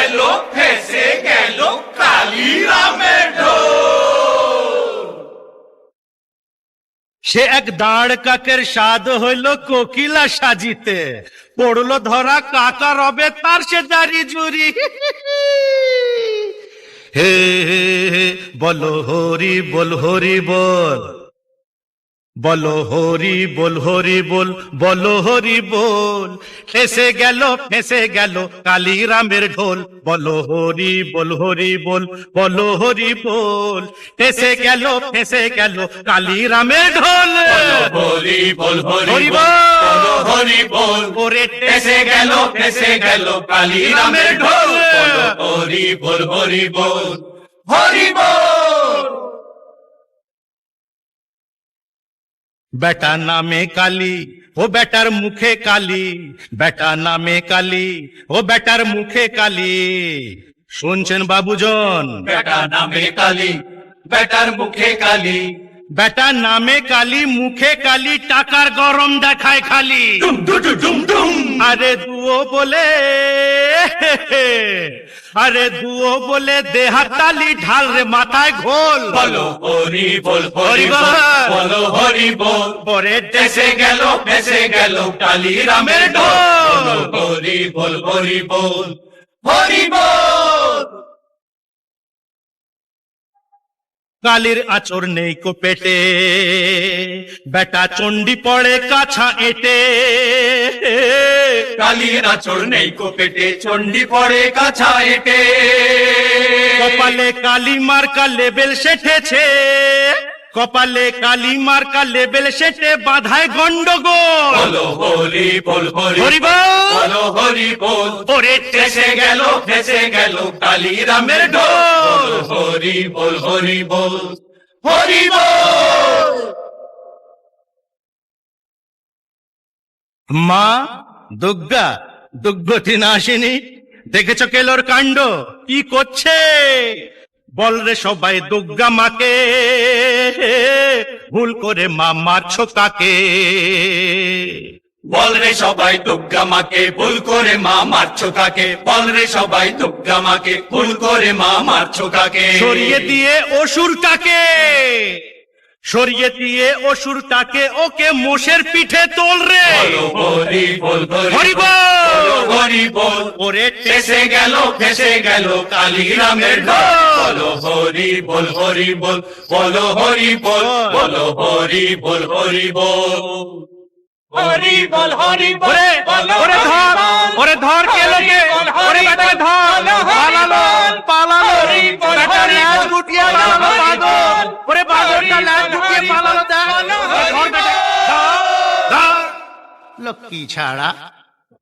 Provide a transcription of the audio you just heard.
এলো ফেসে গেল কালিরামের ঢোল। সে এক দাঁড় কাকের স্বাদ হইল কোকিলা সাজিতে, পড়লো ধরা কাকা রবে তার সে জারি জুরি। হে হে হে বলো হরি বল হরি বল, বলো হরি বল হরি বল, বলো হরি বল। ফেসে গেল কালিরামের ঢোল, বলো হরি বল হরি বল, বলো হরি বল। ফেসে গেল কালিরামের ঢোল, হরি বল হরি হরি বল, বল হরি বল। ওরে ফেসে গেল কালিরামের ঢোল, হরি বল হরি বল, হরি বল। বেটা নামে কালী ও বেটার মুখে কালী, বেটা নামে কালী ও বেটার মুখে কালী। শুনছেন বাবুজন? বেটা নামে কালী, বেটার মুখে কালী। বেটা নামে কালী মুখে কালী, টাকার গরম দেখায় খালি। ডুম ডুডু ডুম ডুম। আরে দুও বলে, আরে দুও বলে দেহাতালি ঢাল রে মাথায় ঘোল। বলো হরি বল হরি বল, বলো হরি বল। পরে ফেসে গেল কালিরামের ঢোল, হরি বল হরি বল, হরি বল। কালির আচর নেই কো পেটে, বেটা চণ্ডী পড়ে কাছা এটে। কালির আঁচড় নেই কো পেটে, চণ্ডী পড়ে কাছা এটে। কপালে কালী মার্কা লেবেল সেঠেছে, কপালে কালী মার্কা লেবেল সেটে বাধায় গন্ডগোল। বলো হরি বল হরি হরি বল, বল বলো হরি বল। ওরে ফেসে গেল কালিরামের ঢোল, হরি বল হরি বল, হরি বল। মা দুর্গা দুর্গতি না আসেনি, দেখেছ কেলোর কাণ্ড কি করছে? বল রে সবাই দুর্গা মাকে, ভুল করে মা মারছো কাকে? বল রে সবাই দুর্গা মাকে, ভুল করে মা মারছো কাকে? বল রে সবাই দুর্গা মাকে, ভুল করে মা মারছো কাকে? সরিয়ে দিয়ে অসুরটাকে, সরিয়ে দিয়ে অসুরটাকে, ওকে মোষের পিঠে তোল রে। বলো হরি বল হরি বল, হরি বল। ওরে ফেসে গেল কালিরামের ঢোল, বলো হরি বল হরি বল, বলো হরি বল, বলো হরি বল হরি বল, হরি বল হরি বল। ওরে ওরে ধর, ওরে ধর কেলোকে, ওরে বেটা ধর। পালালো পালালো, বেটা ল্যাজ গুটিয়ে পালালো পাগল। ওরে পাগলটা ল্যাজ গুটিয়ে পালালো, দেখ ধর বেটা, ধর ধর। লক্ষ্মী ছাড়া